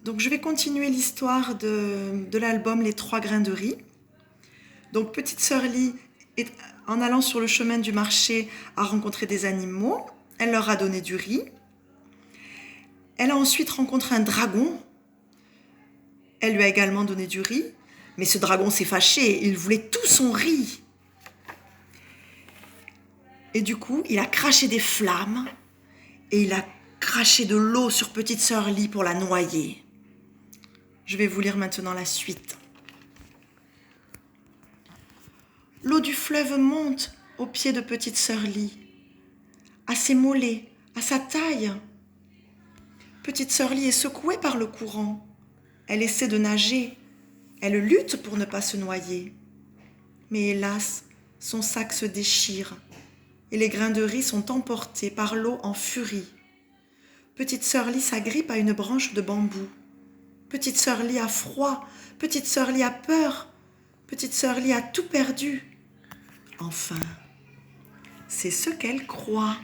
Donc je vais continuer l'histoire de l'album Les 3 grains de riz. Donc petite sœur Lie, en allant sur le chemin du marché, a rencontré des animaux. Elle leur a donné du riz. Elle a ensuite rencontré un dragon. Elle lui a également donné du riz. Mais ce dragon s'est fâché, il voulait tout son riz. Et du coup, il a craché des flammes et il a craché de l'eau sur petite sœur Lie pour la noyer. Je vais vous lire maintenant la suite. L'eau du fleuve monte au pied de petite sœur Lie, à ses mollets, à sa taille. Petite sœur Lie est secouée par le courant. Elle essaie de nager. Elle lutte pour ne pas se noyer. Mais hélas, son sac se déchire et les grains de riz sont emportés par l'eau en furie. Petite sœur Lie s'agrippe à une branche de bambou. Petite sœur Lie a froid. Petite sœur Lie a peur. Petite sœur Lie a tout perdu. Enfin, c'est ce qu'elle croit.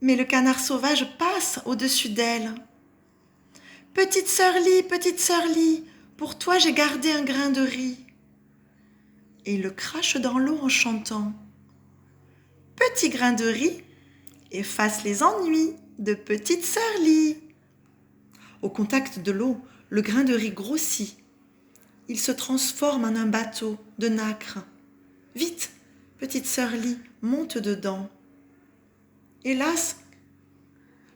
Mais le canard sauvage passe au-dessus d'elle. Petite sœur Lie, pour toi j'ai gardé un grain de riz. Et il le crache dans l'eau en chantant. Petit grain de riz, efface les ennuis de petite sœur Lie. Au contact de l'eau, le grain de riz grossit. Il se transforme en un bateau de nacre. Vite, petite sœur Lie, monte dedans. Hélas,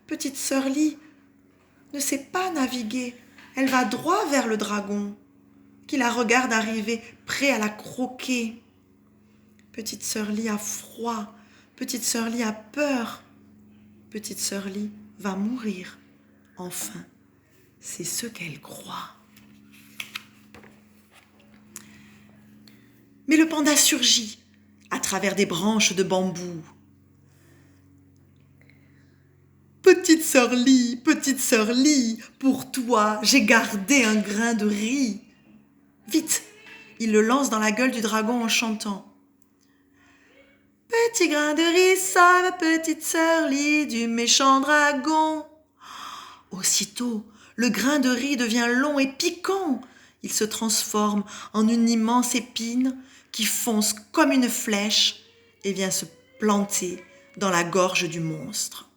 petite sœur Lie ne sait pas naviguer. Elle va droit vers le dragon, qui la regarde arriver, prêt à la croquer. Petite sœur Lie a froid. Petite sœur Lie a peur. Petite sœur Lie va mourir. Enfin, c'est ce qu'elle croit. Mais le panda surgit à travers des branches de bambou. Petite sœur Lie, pour toi, j'ai gardé un grain de riz. Vite, il le lance dans la gueule du dragon en chantant. Petit grain de riz, sauve petite sœur Lie du méchant dragon. Aussitôt, le grain de riz devient long et piquant. Il se transforme en une immense épine qui fonce comme une flèche et vient se planter dans la gorge du monstre.